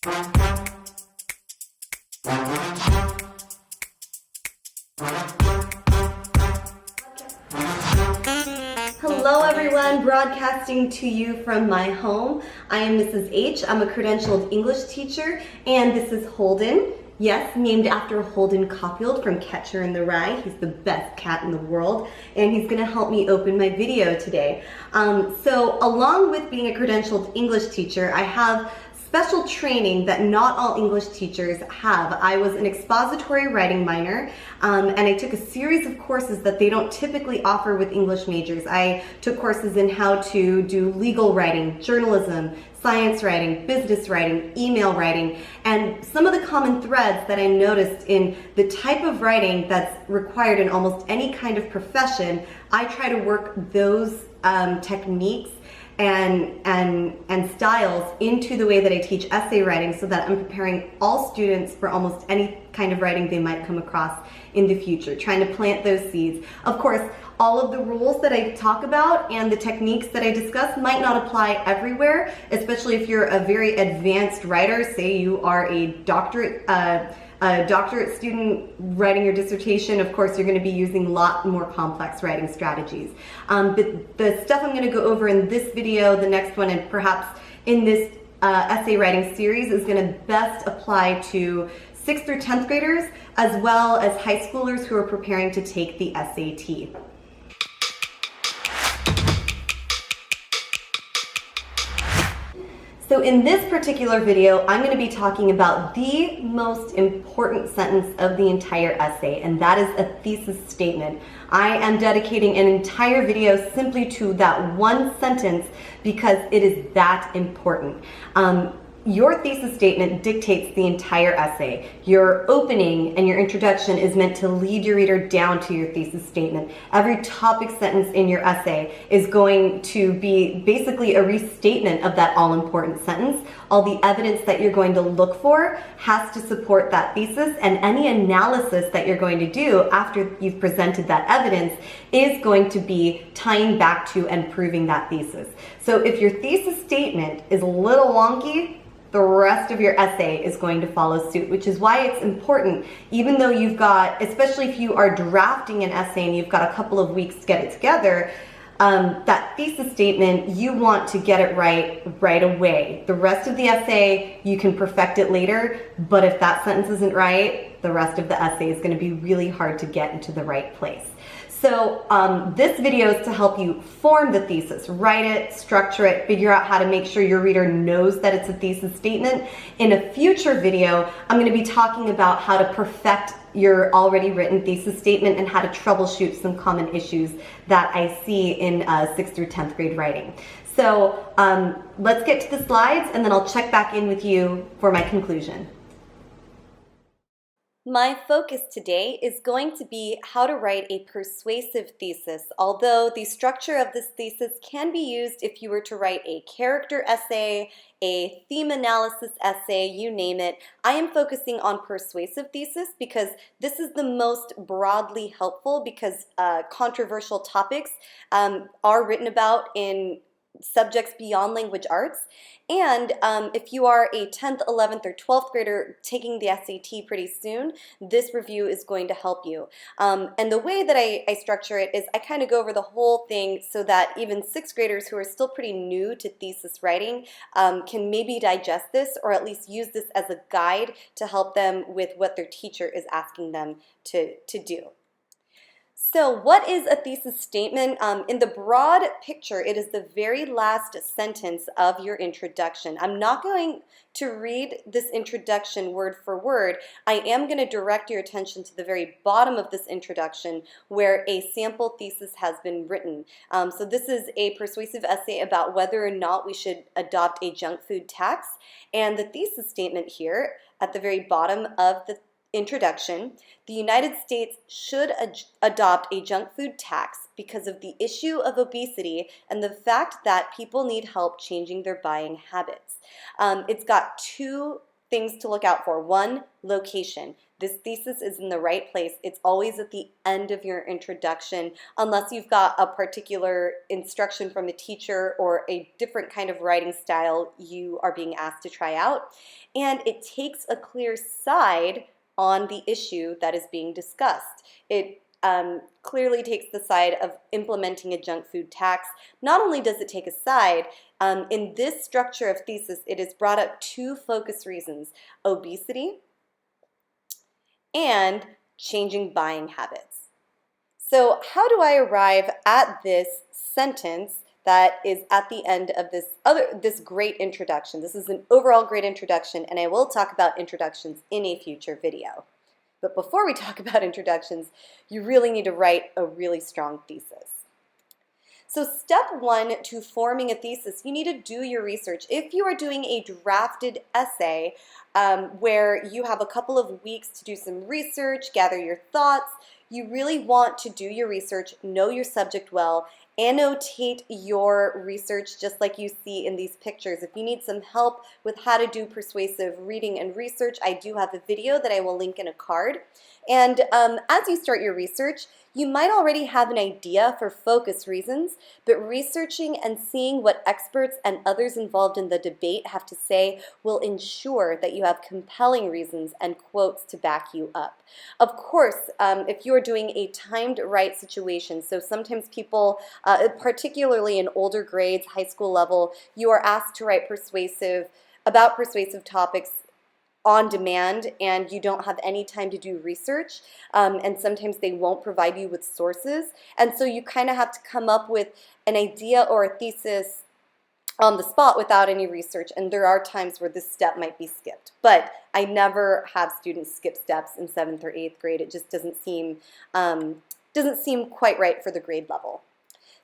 Hello everyone, broadcasting to you from my home. I am Mrs. H. I'm a credentialed English teacher, and this is Holden. Yes, named after Holden Caulfield from Catcher in the Rye. He's the best cat in the world, and he's gonna help me open my video today. So along with being a credentialed English teacher, I have special training that not all English teachers have. I was an expository writing minor, and I took a series of courses that they don't typically offer with English majors. I took courses in how to do legal writing, journalism, science writing, business writing, email writing, and some of the common threads that I noticed in the type of writing that's required in almost any kind of profession, I try to work those techniques and styles into the way that I teach essay writing so that I'm preparing all students for almost any kind of writing they might come across in the future, trying to plant those seeds. Of course, all of the rules that I talk about and the techniques that I discuss might not apply everywhere, especially if you're a very advanced writer, say you are a doctorate student writing your dissertation. Of course, you're going to be using a lot more complex writing strategies. But the stuff I'm going to go over in this video, the next one, and perhaps in this essay writing series is going to best apply to 6th through 10th graders, as well as high schoolers who are preparing to take the SAT. So in this particular video, I'm going to be talking about the most important sentence of the entire essay, and that is a thesis statement. I am dedicating an entire video simply to that one sentence because it is that important. Your thesis statement dictates the entire essay. Your opening and your introduction is meant to lead your reader down to your thesis statement. Every topic sentence in your essay is going to be basically a restatement of that all-important sentence. All the evidence that you're going to look for has to support that thesis, and any analysis that you're going to do after you've presented that evidence is going to be tying back to and proving that thesis. So if your thesis statement is a little wonky, the rest of your essay is going to follow suit, which is why it's important, even though you've got, especially if you are drafting an essay and you've got a couple of weeks to get it together, that thesis statement, you want to get it right away. The rest of the essay, you can perfect it later, but if that sentence isn't right, the rest of the essay is going to be really hard to get into the right place. So this video is to help you form the thesis, write it, structure it, figure out how to make sure your reader knows that it's a thesis statement. In a future video, I'm going to be talking about how to perfect your already written thesis statement and how to troubleshoot some common issues that I see in 6th through 10th grade writing. So let's get to the slides, and then I'll check back in with you for my conclusion. My focus today is going to be how to write a persuasive thesis, although the structure of this thesis can be used if you were to write a character essay, a theme analysis essay, you name it. I am focusing on persuasive thesis because this is the most broadly helpful, because controversial topics are written about in subjects beyond language arts. And if you are a 10th, 11th, or 12th grader taking the SAT pretty soon, this review is going to help you. And the way that I structure it is I kind of go over the whole thing so that even 6th graders who are still pretty new to thesis writing can maybe digest this, or at least use this as a guide to help them with what their teacher is asking them to do. So what is a thesis statement? In the broad picture, it is the very last sentence of your introduction. I'm not going to read this introduction word for word. I am going to direct your attention to the very bottom of this introduction where a sample thesis has been written. So this is a persuasive essay about whether or not we should adopt a junk food tax. And the thesis statement here at the very bottom of the introduction: the United States should adopt a junk food tax because of the issue of obesity and the fact that people need help changing their buying habits. It's got two things to look out for. One, location. this thesis is in the right place. It's always at the end of your introduction, unless you've got a particular instruction from a teacher or a different kind of writing style you are being asked to try out. And it takes a clear side on the issue that is being discussed. It clearly takes the side of implementing a junk food tax. Not only does it take a side, in this structure of thesis, it has brought up two focus reasons: obesity and changing buying habits. So how do I arrive at this sentence that is at the end of this great introduction? This is an overall great introduction, and I will talk about introductions in a future video. But before we talk about introductions, you really need to write a really strong thesis. So step one to forming a thesis, you need to do your research. If you are doing a drafted essay where you have a couple of weeks to do some research, gather your thoughts, you really want to do your research, know your subject well, annotate your research just like you see in these pictures. If you need some help with how to do persuasive reading and research, I do have a video that I will link in a card. And as you start your research, you might already have an idea for focus reasons, but researching and seeing what experts and others involved in the debate have to say will ensure that you have compelling reasons and quotes to back you up. Of course, if you are doing a timed write situation, so sometimes people, particularly in older grades, high school level, you are asked to write about persuasive topics on demand, and you don't have any time to do research, and sometimes they won't provide you with sources, and so you kind of have to come up with an idea or a thesis on the spot without any research, and there are times where this step might be skipped. But I never have students skip steps in 7th or 8th grade. It just doesn't seem quite right for the grade level.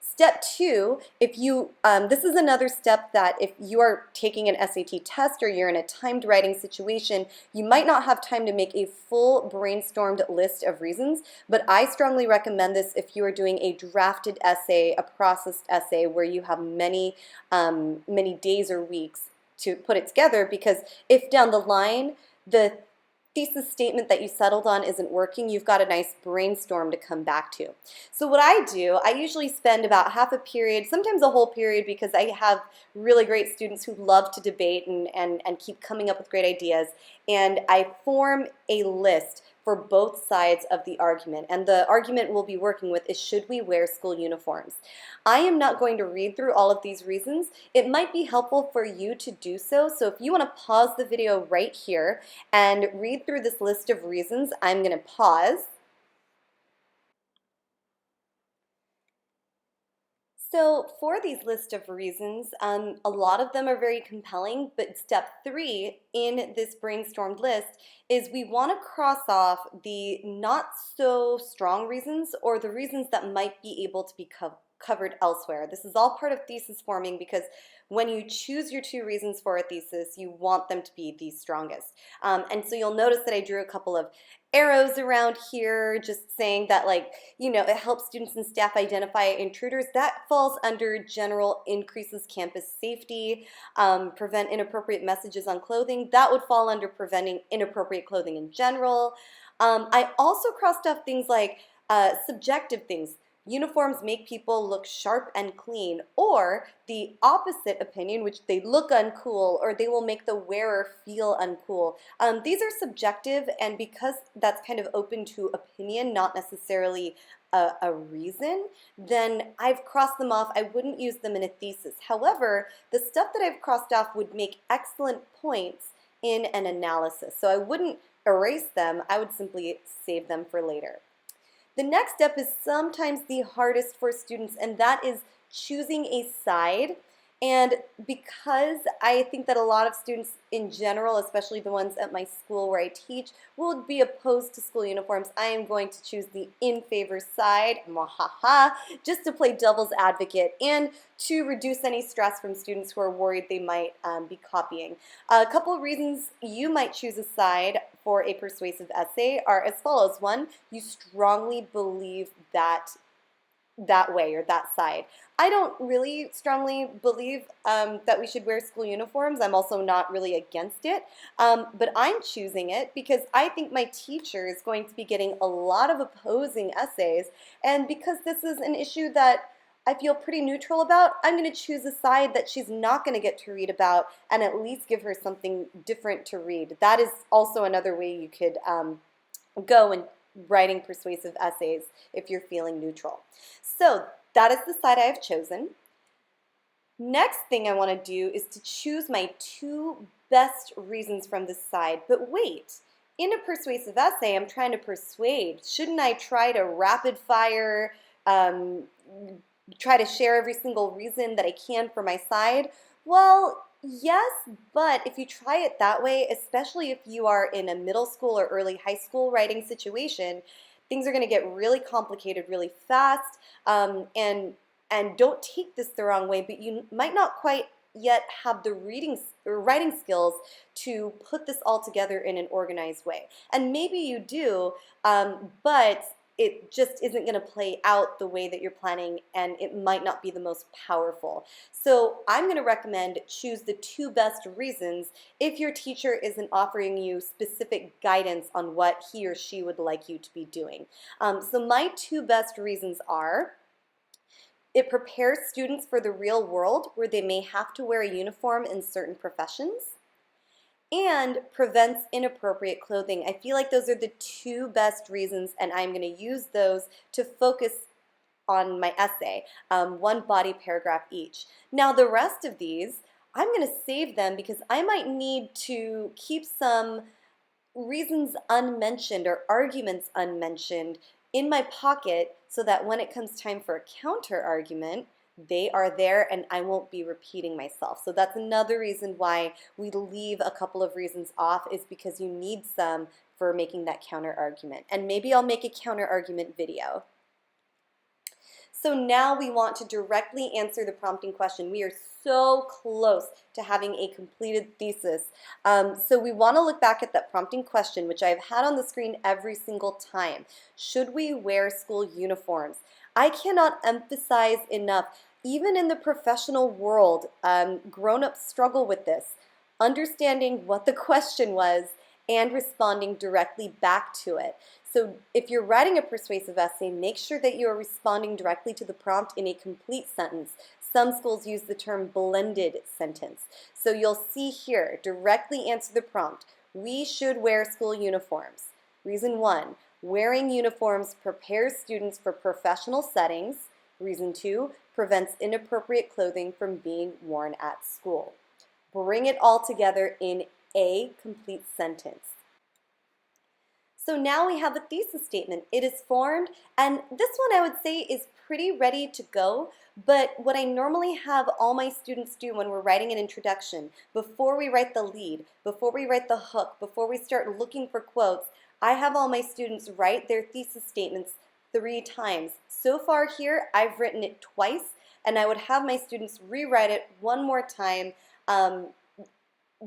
Step two, this is another step that if you are taking an SAT test or you're in a timed writing situation, you might not have time to make a full brainstormed list of reasons, but I strongly recommend this if you are doing a drafted essay, a processed essay where you have many days or weeks to put it together, because if down the line the thesis statement that you settled on isn't working, you've got a nice brainstorm to come back to. So what I do, I usually spend about half a period, sometimes a whole period, because I have really great students who love to debate and keep coming up with great ideas, and I form a list for both sides of the argument. And the argument we'll be working with is, should we wear school uniforms? I am not going to read through all of these reasons. It might be helpful for you to do so. So if you want to pause the video right here and read through this list of reasons, I'm going to pause. So for these list of reasons, a lot of them are very compelling, but step three in this brainstormed list is we want to cross off the not so strong reasons, or the reasons that might be able to be covered elsewhere. This is all part of thesis forming, because when you choose your two reasons for a thesis, you want them to be the strongest. And so you'll notice that I drew a couple of arrows around here, just saying that, like, it helps students and staff identify intruders. That falls under general increases campus safety, prevent inappropriate messages on clothing. That would fall under preventing inappropriate clothing in general. I also crossed off things like subjective things. Uniforms make people look sharp and clean, or the opposite opinion, which they look uncool, or they will make the wearer feel uncool. These are subjective, and because that's kind of open to opinion, not necessarily a reason, then I've crossed them off. I wouldn't use them in a thesis. However, the stuff that I've crossed off would make excellent points in an analysis. So I wouldn't erase them. I would simply save them for later. The next step is sometimes the hardest for students, and that is choosing a side. And because I think that a lot of students in general, especially the ones at my school where I teach, will be opposed to school uniforms, I am going to choose the in favor side, just to play devil's advocate and to reduce any stress from students who are worried they might be copying. A couple of reasons you might choose a side for a persuasive essay are as follows. One, you strongly believe that that way or that side. I don't really strongly believe that we should wear school uniforms. I'm also not really against it, but I'm choosing it because I think my teacher is going to be getting a lot of opposing essays, and because this is an issue that I feel pretty neutral about, I'm going to choose a side that she's not going to get to read about and at least give her something different to read. That is also another way you could go and writing persuasive essays if you're feeling neutral. So that is the side I have chosen. Next thing I want to do is to choose my 2 best reasons from this side. But wait, in a persuasive essay, I'm trying to persuade. Shouldn't I try to rapid fire, try to share every single reason that I can for my side? Well, yes, but if you try it that way, especially if you are in a middle school or early high school writing situation, things are going to get really complicated really fast, and don't take this the wrong way, but you might not quite yet have the reading or writing skills to put this all together in an organized way. And maybe you do, but it just isn't going to play out the way that you're planning, and it might not be the most powerful. So I'm going to recommend choose the 2 best reasons if your teacher isn't offering you specific guidance on what he or she would like you to be doing. So my 2 best reasons are: it prepares students for the real world where they may have to wear a uniform in certain professions, and prevents inappropriate clothing. I feel like those are the 2 best reasons, and I'm going to use those to focus on my essay, 1 body paragraph each. Now the rest of these, I'm going to save them because I might need to keep some reasons unmentioned or arguments unmentioned in my pocket so that when it comes time for a counter argument, they are there and I won't be repeating myself. So that's another reason why we leave a couple of reasons off, is because you need some for making that counter argument. And maybe I'll make a counter argument video. So now we want to directly answer the prompting question. We are so close to having a completed thesis. So we want to look back at that prompting question, which I've had on the screen every single time. Should we wear school uniforms? I cannot emphasize enough, even in the professional world, grown-ups struggle with this. Understanding what the question was and responding directly back to it. So if you're writing a persuasive essay, make sure that you are responding directly to the prompt in a complete sentence. Some schools use the term blended sentence. So you'll see here, directly answer the prompt. We should wear school uniforms. Reason 1, wearing uniforms prepares students for professional settings. Reason 2, prevents inappropriate clothing from being worn at school. Bring it all together in a complete sentence. So now we have a thesis statement. It is formed, and this one I would say is pretty ready to go, but what I normally have all my students do when we're writing an introduction, before we write the lead, before we write the hook, before we start looking for quotes, I have all my students write their thesis statements 3 times. So far here, I've written it twice, and I would have my students rewrite it 1 more time,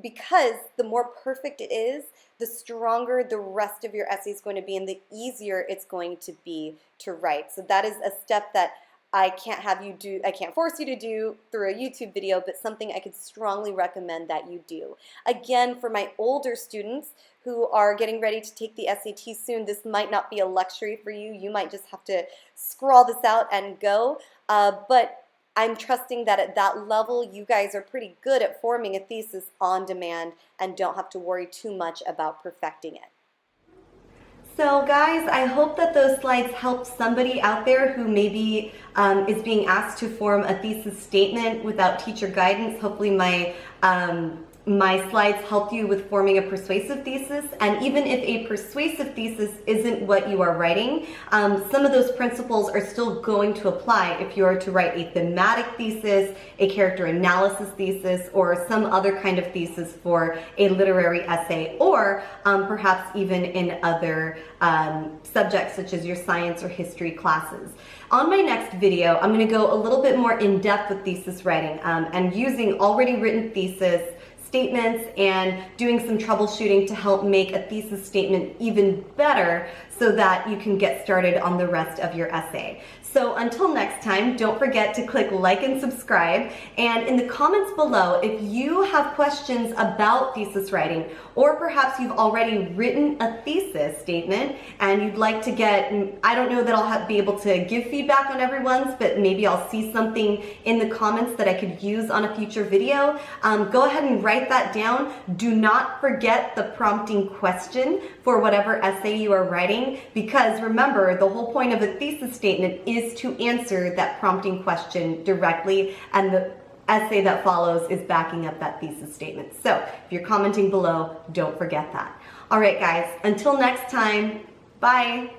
because the more perfect it is, the stronger the rest of your essay is going to be and the easier it's going to be to write. So that is a step that I can't have you do, I can't force you to do through a YouTube video, but something I could strongly recommend that you do. Again, for my older students who are getting ready to take the SAT soon, this might not be a luxury for you. You might just have to scrawl this out and go, but I'm trusting that at that level, you guys are pretty good at forming a thesis on demand and don't have to worry too much about perfecting it. So guys, I hope that those slides help somebody out there who maybe is being asked to form a thesis statement without teacher guidance. Hopefully my slides helped you with forming a persuasive thesis, and even if a persuasive thesis isn't what you are writing, some of those principles are still going to apply if you are to write a thematic thesis, a character analysis thesis, or some other kind of thesis for a literary essay, or perhaps even in other subjects such as your science or history classes. On my next video, I'm going to go a little bit more in depth with thesis writing and using already written thesis statements and doing some troubleshooting to help make a thesis statement even better so that you can get started on the rest of your essay. So until next time, don't forget to click like and subscribe. And in the comments below, if you have questions about thesis writing, or perhaps you've already written a thesis statement and you'd like to get, I don't know that I'll be able to give feedback on everyone's, but maybe I'll see something in the comments that I could use on a future video, go ahead and write that down. Do not forget the prompting question for whatever essay you are writing, because remember, the whole point of a thesis statement is to answer that prompting question directly, and the essay that follows is backing up that thesis statement. So if you're commenting below, don't forget that. All right, guys, until next time, bye.